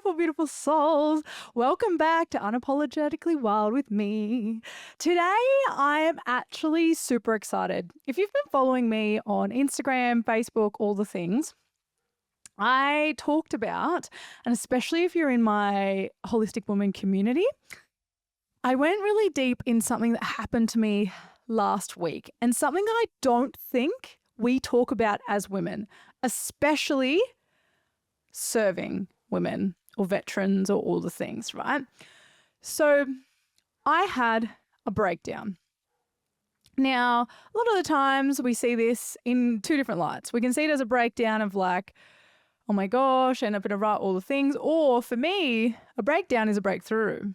beautiful, beautiful souls. Welcome back to Unapologetically Wild with me. Today, I am actually super excited. If you've been following me on Instagram, Facebook, all the things, I talked about, and especially if you're in my Holistic Woman community, I went really deep in something that happened to me last week and something I don't think we talk about as women, especially serving women or veterans or all the things, right? So I had a breakdown. Now, a lot of the times we see this in two different lights. We can see it as a breakdown of like, oh my gosh, I end up in a rut, all the things. Or for me, a breakdown is a breakthrough.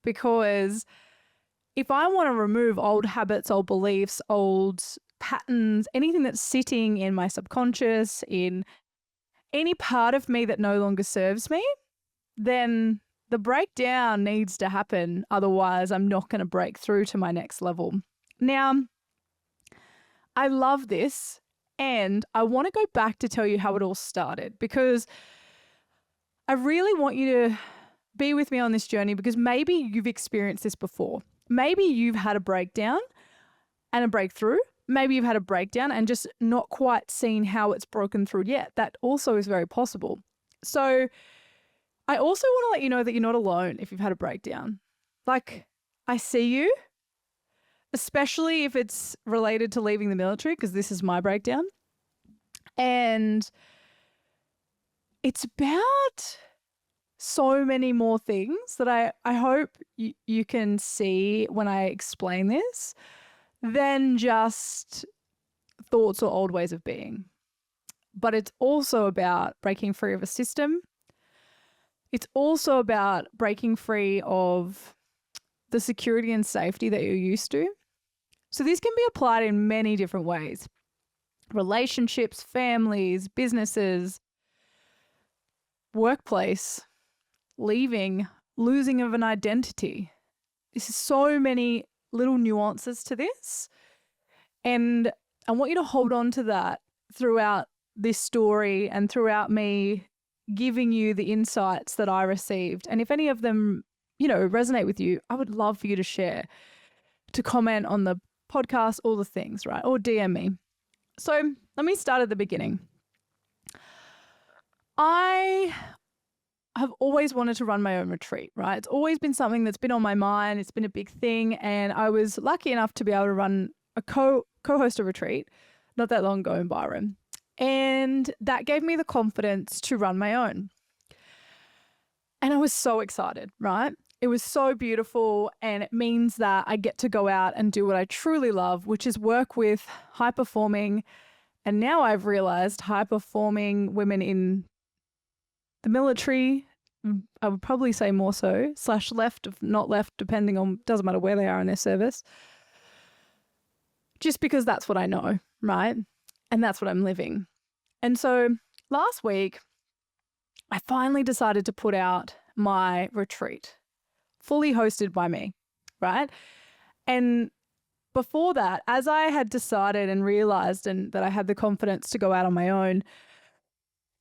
Because if I want to remove old habits, old beliefs, old patterns, anything that's sitting in my subconscious, in any part of me that no longer serves me, then the breakdown needs to happen. Otherwise, I'm not going to break through to my next level. Now, I love this, and I want to go back to tell you how it all started, because I really want you to be with me on this journey, because maybe you've experienced this before. Maybe you've had a breakdown and a breakthrough. Maybe you've had a breakdown and just not quite seen how it's broken through yet. That also is very possible. So I also want to let you know that you're not alone if you've had a breakdown. Like, I see you, especially if it's related to leaving the military, because this is my breakdown. And it's about so many more things that I hope you can see when I explain this than just thoughts or old ways of being. But it's also about breaking free of a system. It's also about breaking free of the security and safety that you're used to. So this can be applied in many different ways. Relationships, families, businesses, workplace, leaving, losing of an identity. This is so many little nuances to this. And I want you to hold on to that throughout this story and throughout me giving you the insights that I received. And if any of them, resonate with you, I would love for you to share, to comment on the podcast, all the things, right? Or DM me. So let me start at the beginning. I have always wanted to run my own retreat, right? It's always been something that's been on my mind. It's been a big thing. And I was lucky enough to be able to run a co-host a retreat not that long ago in Byron. And that gave me the confidence to run my own. And I was so excited, right? It was so beautiful. And it means that I get to go out and do what I truly love, which is work with high-performing, and now I've realized high-performing women in the military, I would probably say more so, / left, not left, depending on, doesn't matter where they are in their service. Just because that's what I know, right? And that's what I'm living. And so last week, I finally decided to put out my retreat, fully hosted by me, right? And before that, as I had decided and realized and that I had the confidence to go out on my own,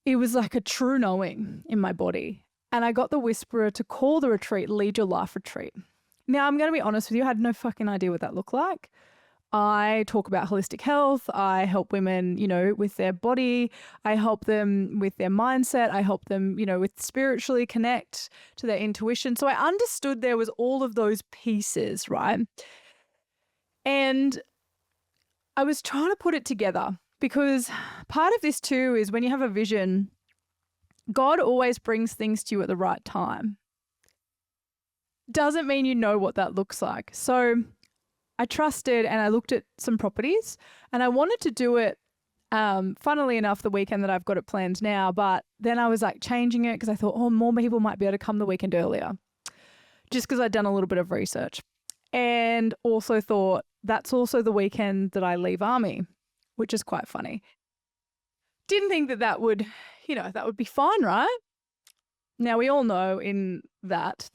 it was like a true knowing in my body. And I got the whisperer to call the retreat Lead Your Life Retreat. Now, I'm going to be honest with you, I had no fucking idea what that looked like. I talk about holistic health. I help women, with their body. I help them with their mindset. I help them, with spiritually connect to their intuition. So I understood there was all of those pieces, right? And I was trying to put it together. Because part of this too is when you have a vision, God always brings things to you at the right time. Doesn't mean you know what that looks like. So I trusted and I looked at some properties and I wanted to do it, funnily enough, the weekend that I've got it planned now. But then I was like changing it because I thought, more people might be able to come the weekend earlier, just because I'd done a little bit of research. And also thought that's also the weekend that I leave army, which is quite funny. Didn't think that would, that would be fine, right? Now, we all know in that,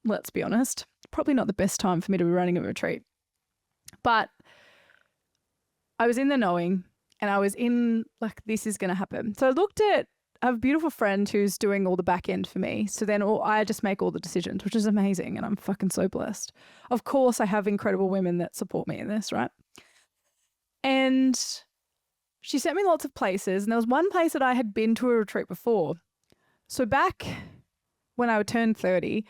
let's be honest, probably not the best time for me to be running a retreat. But I was in the knowing and I was in like, this is going to happen. So I looked at I have a beautiful friend who's doing all the back end for me. So then I just make all the decisions, which is amazing. And I'm fucking so blessed. Of course, I have incredible women that support me in this, right? And she sent me lots of places. And there was one place that I had been to a retreat before. So back when I turned 30,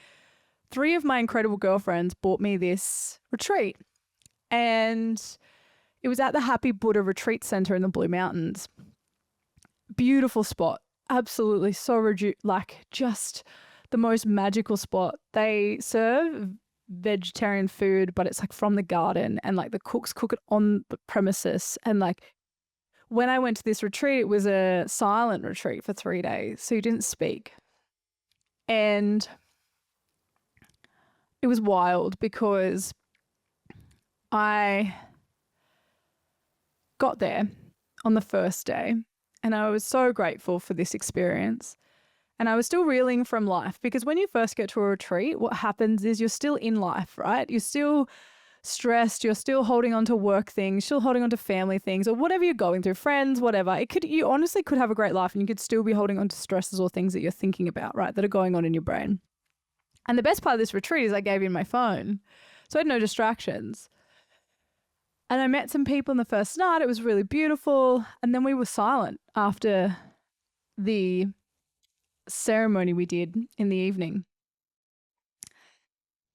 3 of my incredible girlfriends bought me this retreat. And it was at the Happy Buddha Retreat Center in the Blue Mountains. Beautiful spot. Absolutely so just the most magical spot. They serve vegetarian food, but it's like from the garden, and like the cooks cook it on the premises. And like when I went to this retreat, it was a silent retreat for 3 days. So you didn't speak. And it was wild because I got there on the first day and I was so grateful for this experience. And I was still reeling from life because when you first get to a retreat, what happens is you're still in life, right? You're still stressed, you're still holding on to work things, still holding on to family things or whatever you're going through, friends, whatever. You honestly could have a great life and you could still be holding on to stresses or things that you're thinking about, right? That are going on in your brain. And the best part of this retreat is I gave in my phone. So I had no distractions. And I met some people in the first night. It was really beautiful. And then we were silent after the ceremony we did in the evening.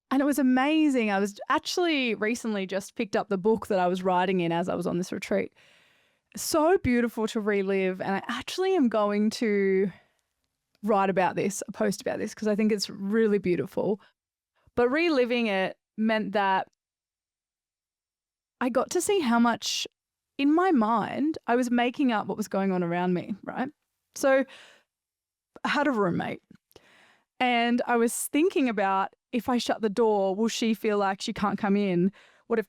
And it was amazing. I was actually recently just picked up the book that I was writing in as I was on this retreat. So beautiful to relive. And I actually am going to write about this, a post about this, because I think it's really beautiful. But reliving it meant that I got to see how much in my mind I was making up what was going on around me, right? So I had a roommate and I was thinking about if I shut the door, will she feel like she can't come in? What if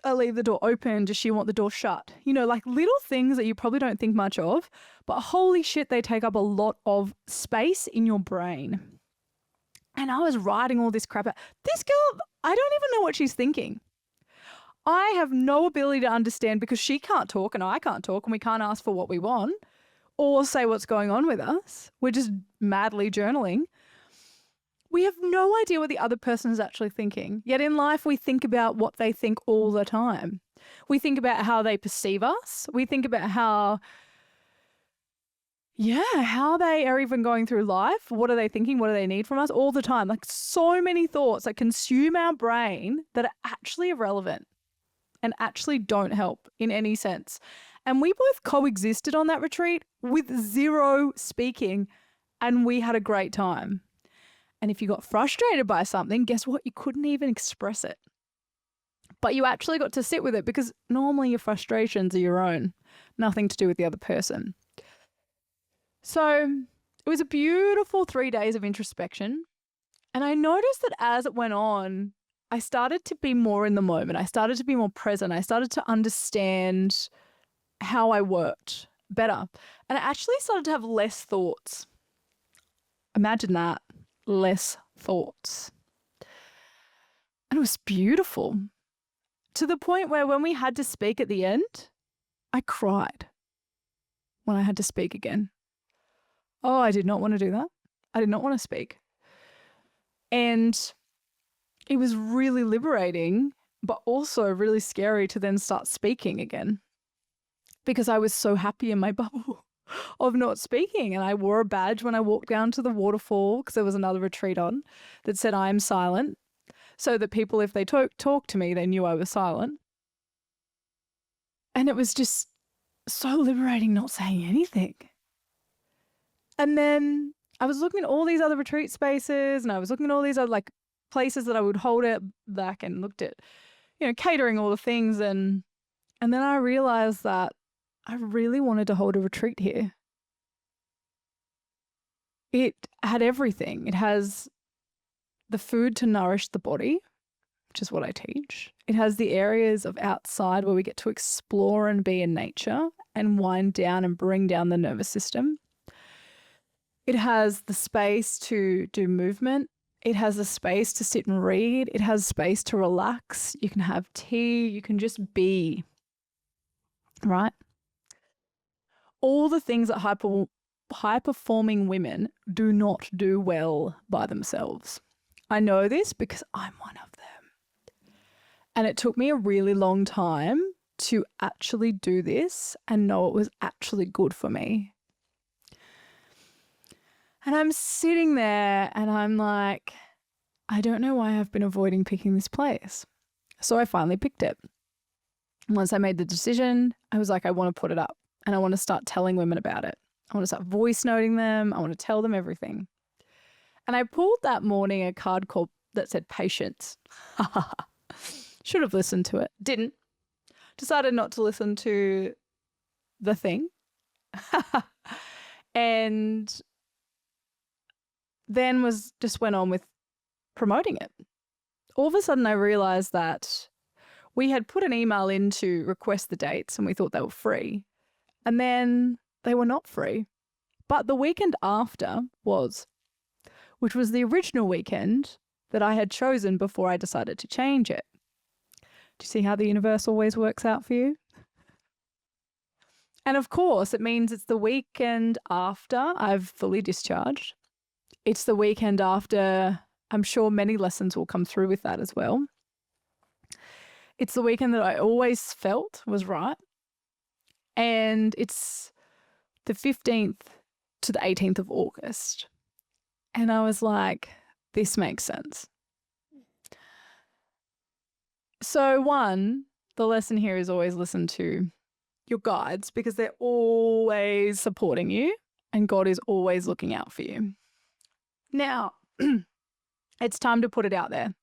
I leave the door open? Does she want the door shut? You know, like little things that you probably don't think much of, but holy shit, they take up a lot of space in your brain. And I was writing all this crap out. This girl, I don't even know what she's thinking. I have no ability to understand because she can't talk and I can't talk and we can't ask for what we want or say what's going on with us. We're just madly journaling. We have no idea what the other person is actually thinking. Yet in life, we think about what they think all the time. We think about how they perceive us. We think about how they are even going through life. What are they thinking? What do they need from us all the time? Like so many thoughts that consume our brain that are actually irrelevant and actually don't help in any sense. And we both coexisted on that retreat with zero speaking and we had a great time. And if you got frustrated by something, guess what? You couldn't even express it. But you actually got to sit with it because normally your frustrations are your own, nothing to do with the other person. So it was a beautiful 3 days of introspection. And I noticed that as it went on, I started to be more in the moment. I started to be more present. I started to understand how I worked better. And I actually started to have less thoughts. Imagine that, less thoughts. And it was beautiful to the point where when we had to speak at the end, I cried when I had to speak again. Oh, I did not want to do that. I did not want to speak. And it was really liberating, but also really scary to then start speaking again because I was so happy in my bubble of not speaking. And I wore a badge when I walked down to the waterfall because there was another retreat on that said, I am silent, so that people, if they talked to me, they knew I was silent. And it was just so liberating not saying anything. And then I was looking at all these other retreat spaces and I was looking at all these other like places that I would hold it back and looked at, you know, catering all the things. And then I realized that I really wanted to hold a retreat here. It had everything. It has the food to nourish the body, which is what I teach. It has the areas of outside where we get to explore and be in nature and wind down and bring down the nervous system. It has the space to do movement. It has the space to sit and read. It has space to relax. You can have tea. You can just be, right? All the things that high-performing women do not do well by themselves. I know this because I'm one of them. And it took me a really long time to actually do this and know it was actually good for me. And I'm sitting there and I'm like, I don't know why I've been avoiding picking this place. So I finally picked it. Once I made the decision, I was like, I want to put it up and I want to start telling women about it. I want to start voice noting them. I want to tell them everything. And I pulled that morning a card called that said patience. Should have listened to it. Didn't. Decided not to listen to the thing. And then went on with promoting it. All of a sudden I realized that we had put an email in to request the dates and we thought they were free. And then they were not free. But the weekend after was, which was the original weekend that I had chosen before I decided to change it. Do you see how the universe always works out for you? And of course, it means it's the weekend after I've fully discharged. It's the weekend after, I'm sure many lessons will come through with that as well. It's the weekend that I always felt was right. And it's the 15th to the 18th of August. And I was like, this makes sense. So one, the lesson here is always listen to your guides because they're always supporting you and God is always looking out for you. Now, it's time to put it out there.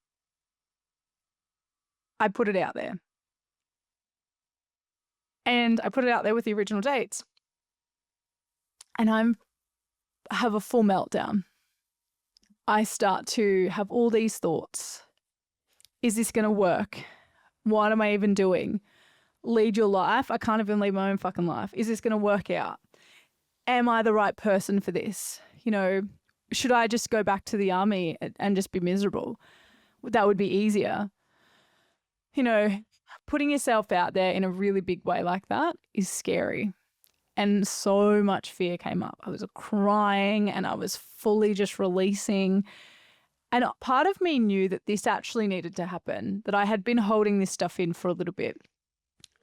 I put it out there. And I put it out there with the original dates. And I have a full meltdown. I start to have all these thoughts. Is this going to work? What am I even doing? Lead your life? I can't even lead my own fucking life. Is this going to work out? Am I the right person for this? You know, should I just go back to the army and just be miserable? That would be easier. You know, putting yourself out there in a really big way like that is scary. And so much fear came up. I was crying and I was fully just releasing. And part of me knew that this actually needed to happen, that I had been holding this stuff in for a little bit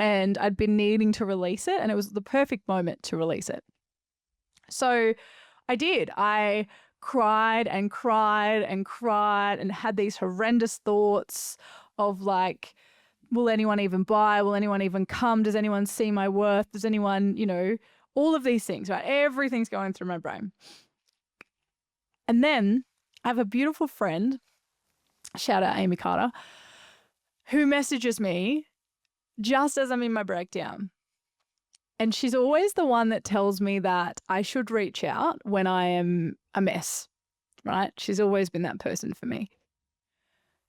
and I'd been needing to release it, and it was the perfect moment to release it. So I did. I cried and cried and cried and had these horrendous thoughts of like, will anyone even buy? Will anyone even come? Does anyone see my worth? Does anyone, you know, all of these things, right? Everything's going through my brain. And then I have a beautiful friend, shout out Amy Carter, who messages me just as I'm in my breakdown. And she's always the one that tells me that I should reach out when I am a mess, right? She's always been that person for me.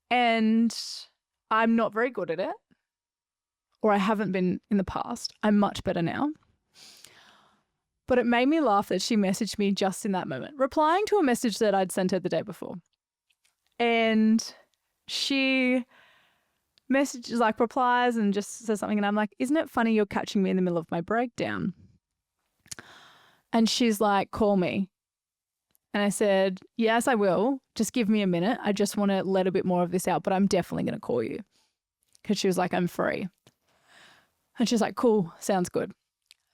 And I'm not very good at it, or I haven't been in the past. I'm much better now. But it made me laugh that she messaged me just in that moment, replying to a message that I'd sent her the day before. And she messages, like replies and just says something. And I'm like, isn't it funny you're catching me in the middle of my breakdown? And she's like, call me. And I said, yes, I will. Just give me a minute. I just want to let a bit more of this out, but I'm definitely going to call you. Because she was like, I'm free. And she's like, cool, sounds good.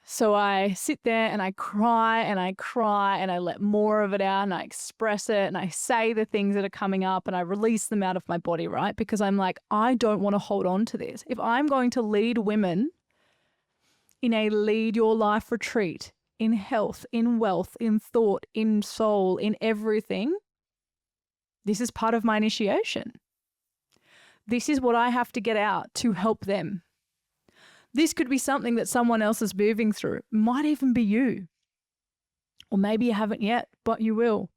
So I sit there and I cry and I cry and I let more of it out and I express it and I say the things that are coming up and I release them out of my body, right? Because I'm like, I don't want to hold on to this. If I'm going to lead women in a lead your life retreat, in health, in wealth, in thought, in soul, in everything, this is part of my initiation. This is what I have to get out to help them. This could be something that someone else is moving through. It might even be you. Or maybe you haven't yet, but you will.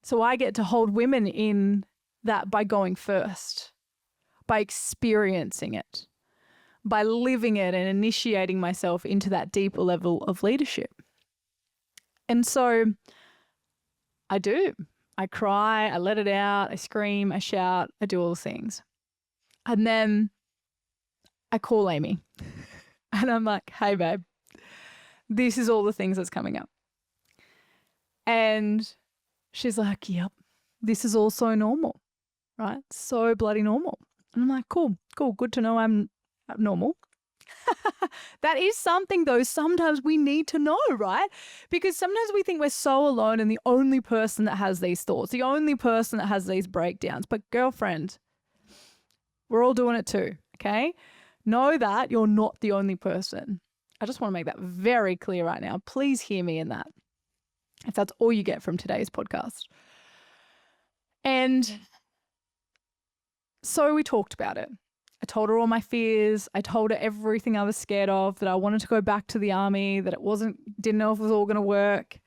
So I get to hold women in that by going first, by experiencing it, by living it and initiating myself into that deeper level of leadership. And so I do. I cry, I let it out, I scream, I shout, I do all the things. And then I call Amy and I'm like, hey, babe, this is all the things that's coming up. And she's like, yep, this is all so normal, right? So bloody normal. And I'm like, cool, good to know I'm abnormal. That is something, though, sometimes we need to know, right? Because sometimes we think we're so alone and the only person that has these thoughts, the only person that has these breakdowns. But girlfriend, we're all doing it too, okay? Know that you're not the only person. I just want to make that very clear right now. Please hear me in that, if that's all you get from today's podcast. And so we talked about it. I told her all my fears. I told her everything I was scared of, that I wanted to go back to the army, that didn't know if it was all going to work.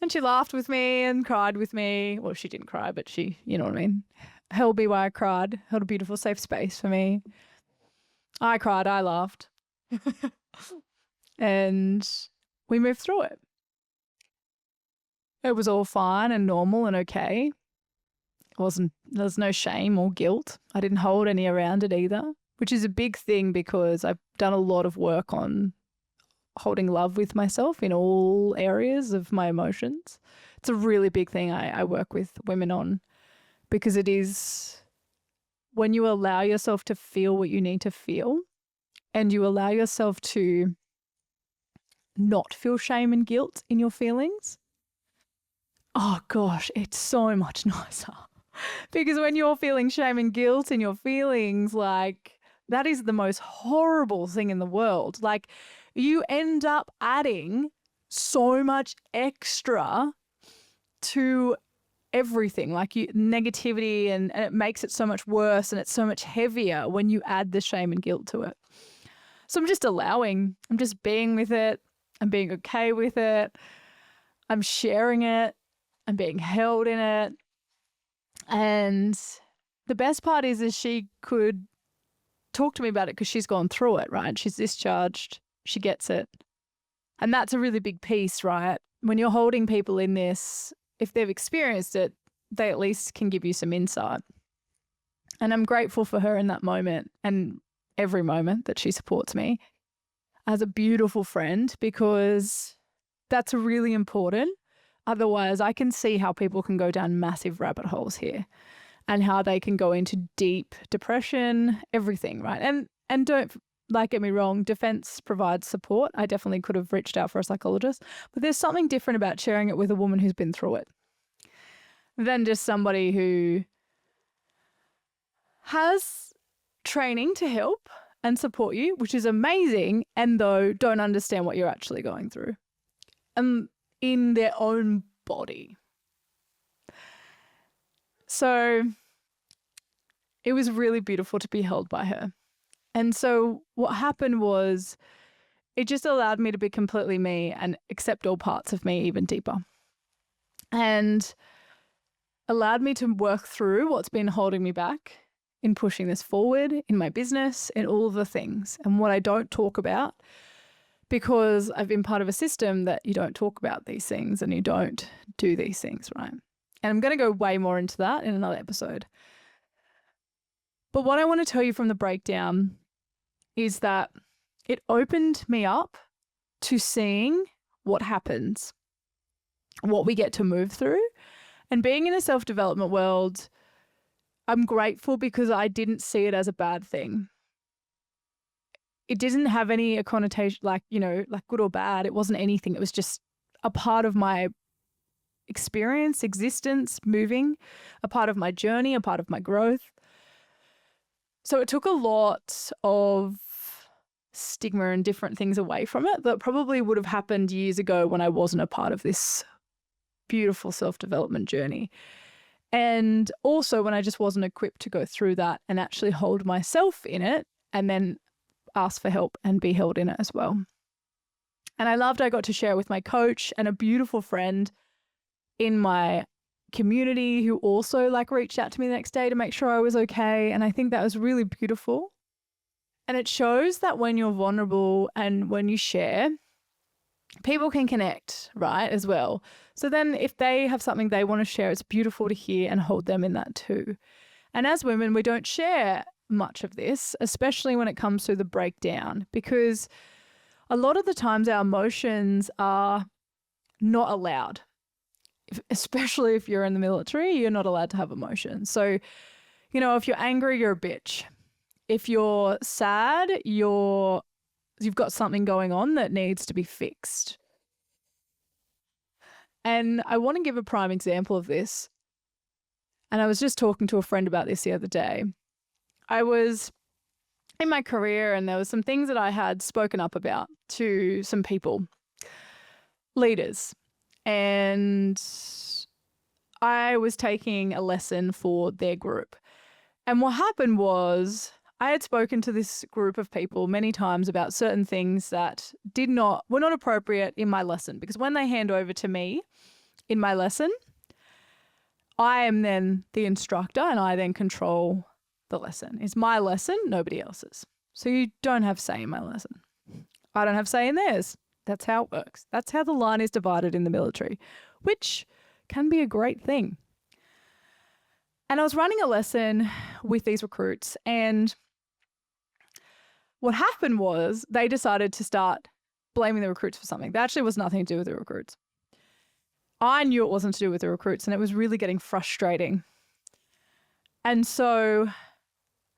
And she laughed with me and cried with me. Well, she didn't cry, but she, you know what I mean, held me while I cried, held a beautiful safe space for me. I cried, I laughed. And we moved through it. It was all fine and normal and okay. There's no shame or guilt. I didn't hold any around it either, which is a big thing because I've done a lot of work on holding love with myself in all areas of my emotions. It's a really big thing I work with women on, because it is when you allow yourself to feel what you need to feel and you allow yourself to not feel shame and guilt in your feelings. Oh gosh, it's so much nicer. Because when you're feeling shame and guilt in your feelings, like, that is the most horrible thing in the world. Like, you end up adding so much extra to everything, like negativity, and it makes it so much worse and it's so much heavier when you add the shame and guilt to it. So I'm just being with it. I'm being okay with it. I'm sharing it. I'm being held in it. And the best part is she could talk to me about it because she's gone through it, right? She's discharged. She gets it. And that's a really big piece, right? When you're holding people in this, if they've experienced it, they at least can give you some insight. And I'm grateful for her in that moment and every moment that she supports me as a beautiful friend, because that's really important. Otherwise, I can see how people can go down massive rabbit holes here and how they can go into deep depression, everything, right? And don't, like, get me wrong, defense provides support. I definitely could have reached out for a psychologist, but there's something different about sharing it with a woman who's been through it than just somebody who has training to help and support you, which is amazing, and though don't understand what you're actually going through. In their own body. So it was really beautiful to be held by her. And so what happened was it just allowed me to be completely me and accept all parts of me even deeper. And allowed me to work through what's been holding me back in pushing this forward in my business, in all of the things, and what I don't talk about, because I've been part of a system that you don't talk about these things and you don't do these things, right? And I'm going to go way more into that in another episode. But what I want to tell you from the breakdown is that it opened me up to seeing what happens, what we get to move through. And being in a self-development world, I'm grateful because I didn't see it as a bad thing. It didn't have any connotation, like good or bad. It wasn't anything. It was just a part of my experience, existence, moving, a part of my journey, a part of my growth. So it took a lot of stigma and different things away from it that probably would have happened years ago when I wasn't a part of this beautiful self-development journey. And also when I just wasn't equipped to go through that and actually hold myself in it and then ask for help and be held in it as well. And I got to share it with my coach and a beautiful friend in my community who also reached out to me the next day to make sure I was okay. And I think that was really beautiful. And it shows that when you're vulnerable and when you share, people can connect, right, as well. So then if they have something they want to share, it's beautiful to hear and hold them in that too. And as women, we don't share much of this, especially when it comes to the breakdown, because a lot of the times our emotions are not allowed. especially if you're in the military, you're not allowed to have emotions. So, if you're angry, you're a bitch. If you're sad, you've got something going on that needs to be fixed. And I want to give a prime example of this. And I was just talking to a friend about this the other day. I was in my career and there was some things that I had spoken up about to some people, leaders. And I was taking a lesson for their group. And what happened was I had spoken to this group of people many times about certain things that were not appropriate in my lesson, because when they hand over to me in my lesson, I am then the instructor and I then control the lesson. It's my lesson, nobody else's. So you don't have say in my lesson. I don't have say in theirs. That's how it works. That's how the line is divided in the military, which can be a great thing. And I was running a lesson with these recruits, and what happened was they decided to start blaming the recruits for something. That actually was nothing to do with the recruits. I knew it wasn't to do with the recruits, and it was really getting frustrating. And so,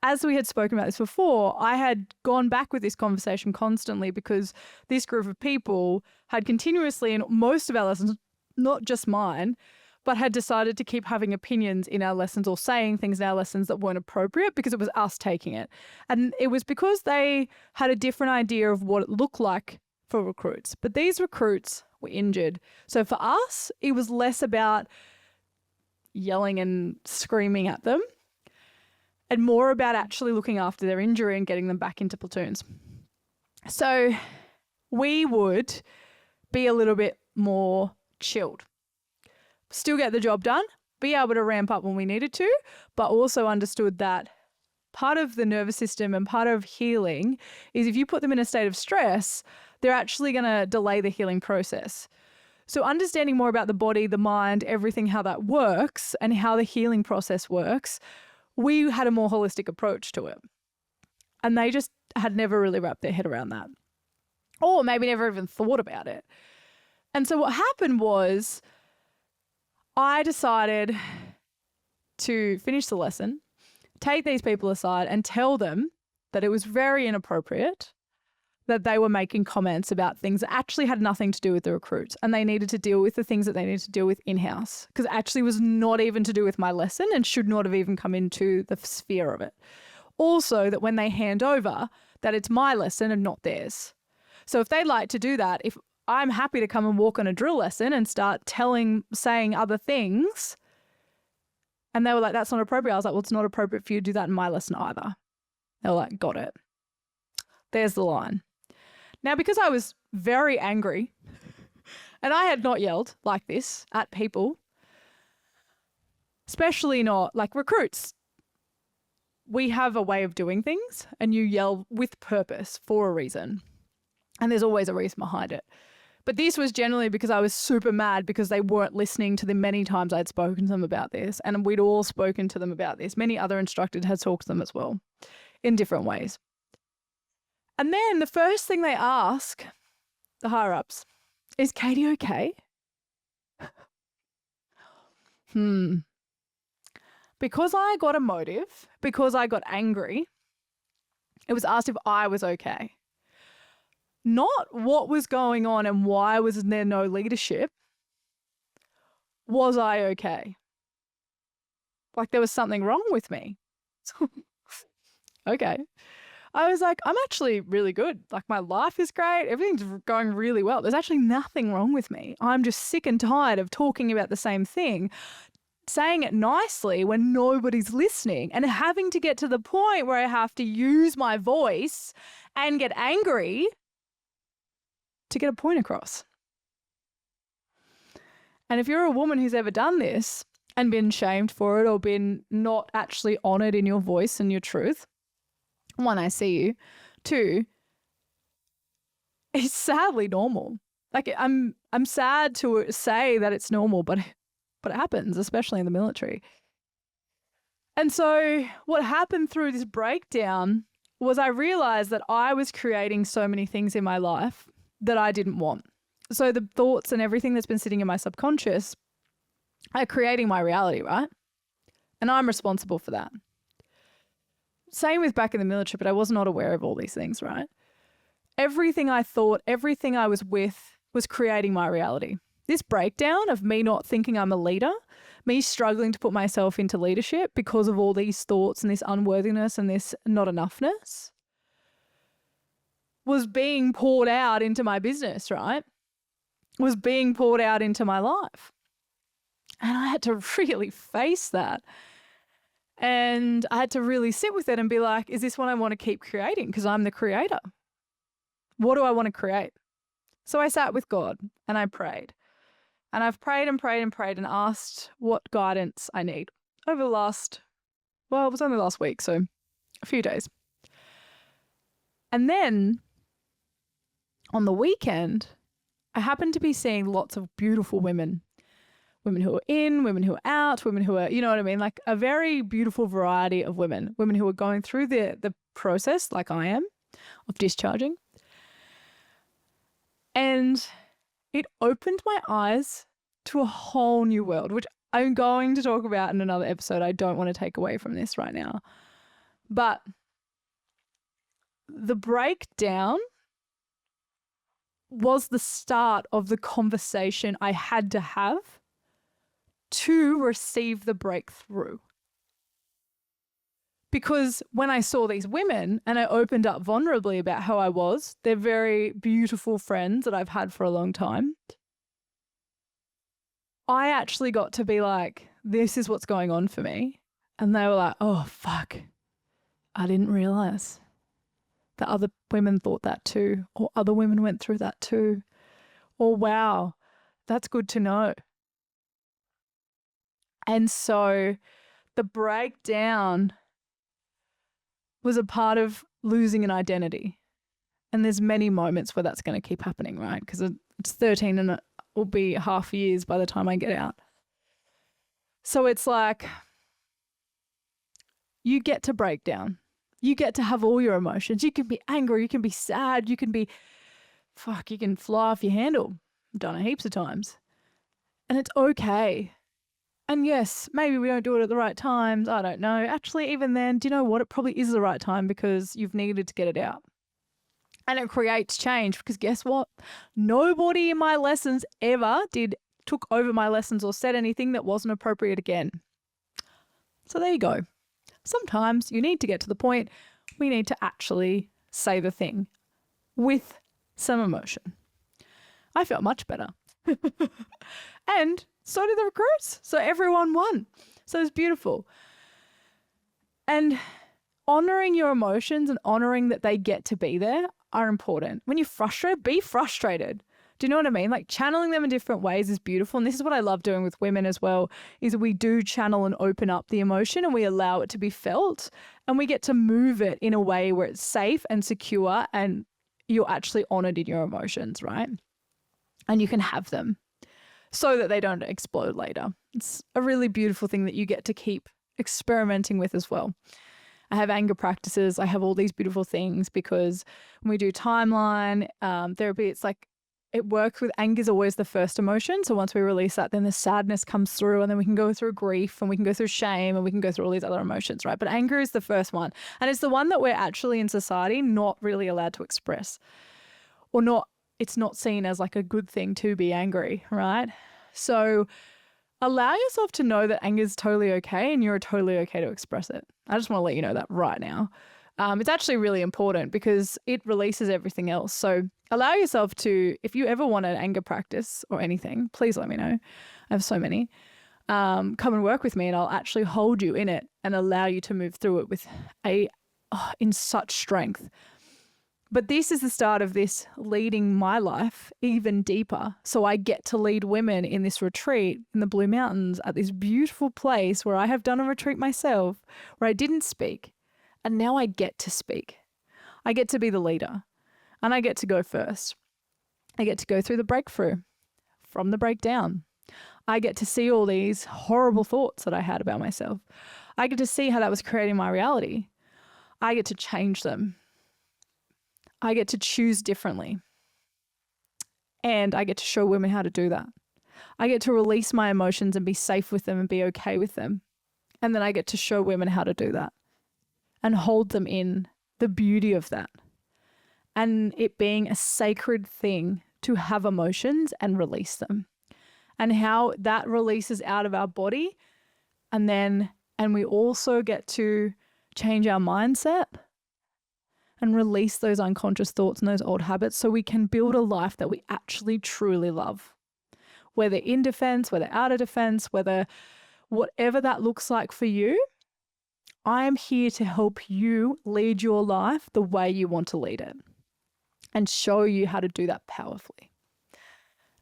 as we had spoken about this before, I had gone back with this conversation constantly because this group of people had continuously, in most of our lessons, not just mine, but had decided to keep having opinions in our lessons or saying things in our lessons that weren't appropriate because it was us taking it. And it was because they had a different idea of what it looked like for recruits. But these recruits were injured. So for us, it was less about yelling and screaming at them and more about actually looking after their injury and getting them back into platoons. So we would be a little bit more chilled. Still get the job done, be able to ramp up when we needed to, but also understood that part of the nervous system and part of healing is if you put them in a state of stress, they're actually going to delay the healing process. So understanding more about the body, the mind, everything, how that works and how the healing process works, we had a more holistic approach to it. And they just had never really wrapped their head around that. Or maybe never even thought about it. And so what happened was I decided to finish the lesson, take these people aside and tell them that it was very inappropriate that they were making comments about things that actually had nothing to do with the recruits, and they needed to deal with the things that they needed to deal with in-house, because it actually was not even to do with my lesson and should not have even come into the sphere of it. Also, that when they hand over, that it's my lesson and not theirs. So if they'd like to do that, if I'm happy to come and walk on a drill lesson and start saying other things. And they were like, that's not appropriate. I was like, well, it's not appropriate for you to do that in my lesson either. They were like, got it. There's the line. Now, because I was very angry and I had not yelled like this at people, especially not like recruits, we have a way of doing things and you yell with purpose for a reason. And there's always a reason behind it. But this was generally because I was super mad because they weren't listening to the many times I'd spoken to them about this. And we'd all spoken to them about this. Many other instructors had talked to them as well in different ways. And then the first thing they ask, the higher ups, is Katie okay? Because I got emotive, because I got angry, it was asked if I was okay. Not what was going on and why was there no leadership. Was I okay? Like there was something wrong with me. Okay. I was like, I'm actually really good. Like my life is great. Everything's going really well. There's actually nothing wrong with me. I'm just sick and tired of talking about the same thing, saying it nicely when nobody's listening and having to get to the point where I have to use my voice and get angry to get a point across. And if you're a woman who's ever done this and been shamed for it or been not actually honoured in your voice and your truth, one, I see you. Two, it's sadly normal. Like I'm sad to say that it's normal, but it happens, especially in the military. And so what happened through this breakdown was I realised that I was creating so many things in my life that I didn't want. So the thoughts and everything that's been sitting in my subconscious creating my reality, right? And I'm responsible for that. Same with back in the military, but I was not aware of all these things, right? Everything I thought, everything I was with was creating my reality. This breakdown of me not thinking I'm a leader, me struggling to put myself into leadership because of all these thoughts and this unworthiness and this not enoughness was being poured out into my business, right? Was being poured out into my life. And I had to really face that. And I had to really sit with it and be like, is this what I want to keep creating? Because I'm the creator. What do I want to create? So I sat with God and I prayed. And I've prayed and prayed and prayed and asked what guidance I need over the last, well, it was only last week, so a few days. And then on the weekend, I happened to be seeing lots of beautiful women who are in, women who are out, women who are, you know what I mean? Like a very beautiful variety of women who are going through the process like I am of discharging. And it opened my eyes to a whole new world, which I'm going to talk about in another episode. I don't want to take away from this right now. But the breakdown was the start of the conversation I had to have to receive the breakthrough. Because when I saw these women and I opened up vulnerably about how I was, they're very beautiful friends that I've had for a long time. I actually got to be like, this is what's going on for me. And they were like, oh, fuck. I didn't realize that other women thought that too, or other women went through that too. Or wow, that's good to know. And so the breakdown was a part of losing an identity. And there's many moments where that's going to keep happening, right? Because it's 13 and it will be half years by the time I get out. So it's like you get to break down. You get to have all your emotions. You can be angry. You can be sad. You can be, you can fly off your handle. I've done it heaps of times. And it's okay. And yes, maybe we don't do it at the right times. I don't know. Actually, even then, do you know what? It probably is the right time because you've needed to get it out. And it creates change because guess what? Nobody in my lessons ever took over my lessons or said anything that wasn't appropriate again. So there you go. Sometimes you need to get to the point we need to actually say the thing with some emotion. I felt much better. And so did the recruits. So everyone won. So it's beautiful. And honoring your emotions and honoring that they get to be there are important. When you're frustrated, be frustrated. Do you know what I mean? Like channeling them in different ways is beautiful. And this is what I love doing with women as well, is we do channel and open up the emotion and we allow it to be felt and we get to move it in a way where it's safe and secure and you're actually honored in your emotions, right? And you can have them so that they don't explode later. It's a really beautiful thing that you get to keep experimenting with as well. I have anger practices. I have all these beautiful things because when we do timeline therapy, it's like it works with anger is always the first emotion. So once we release that, then the sadness comes through and then we can go through grief and we can go through shame and we can go through all these other emotions, right? But anger is the first one. And it's the one that we're actually in society not really allowed to express or not. It's not seen as like a good thing to be angry, right? So allow yourself to know that anger is totally okay and you're totally okay to express it. I just want to let you know that right now. It's actually really important because it releases everything else. So allow yourself to, if you ever want an anger practice or anything, please let me know. I have so many. Come and work with me and I'll actually hold you in it and allow you to move through it with in such strength. But this is the start of this leading my life even deeper. So I get to lead women in this retreat in the Blue Mountains at this beautiful place where I have done a retreat myself, where I didn't speak. And now I get to speak. I get to be the leader and I get to go first. I get to go through the breakthrough from the breakdown. I get to see all these horrible thoughts that I had about myself. I get to see how that was creating my reality. I get to change them. I get to choose differently. And I get to show women how to do that. I get to release my emotions and be safe with them and be okay with them. And then I get to show women how to do that and hold them in the beauty of that. And it being a sacred thing to have emotions and release them. And how that releases out of our body. And we also get to change our mindset and release those unconscious thoughts and those old habits so we can build a life that we actually truly love. Whether in defense, whether out of defense, whether whatever that looks like for you, I am here to help you lead your life the way you want to lead it and show you how to do that powerfully.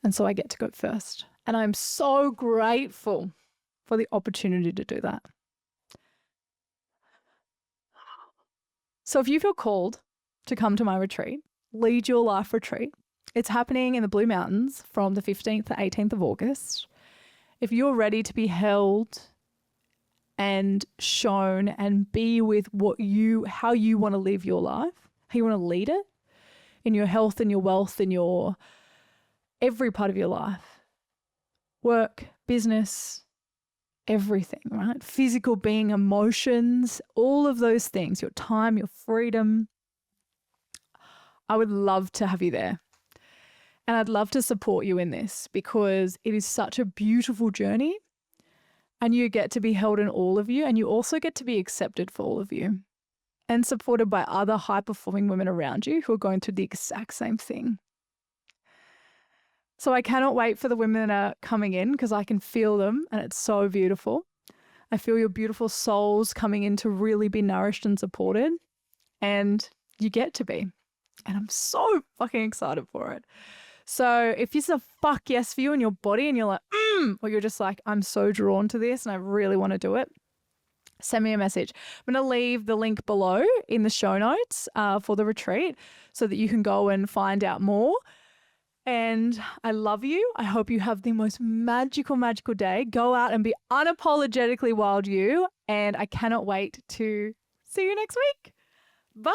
And so I get to go first. And I'm so grateful for the opportunity to do that. So if you feel called to come to my retreat, Lead Your Life Retreat, it's happening in the Blue Mountains from the 15th to 18th of August. If you're ready to be held and shown and be with how you want to live your life, how you want to lead it in your health and your wealth and your every part of your life, work, business, everything, right? Physical being, emotions, all of those things, your time, your freedom. I would love to have you there. And I'd love to support you in this because it is such a beautiful journey and you get to be held in all of you and you also get to be accepted for all of you and supported by other high-performing women around you who are going through the exact same thing. So I cannot wait for the women that are coming in because I can feel them and it's so beautiful. I feel your beautiful souls coming in to really be nourished and supported, and you get to be. And I'm so fucking excited for it. So if it's a fuck yes for you in your body and you're like, or you're just like, I'm so drawn to this and I really want to do it, send me a message. I'm going to leave the link below in the show notes for the retreat so that you can go and find out more. And I love you. I hope you have the most magical, magical day. Go out and be unapologetically wild you. And I cannot wait to see you next week. Bye.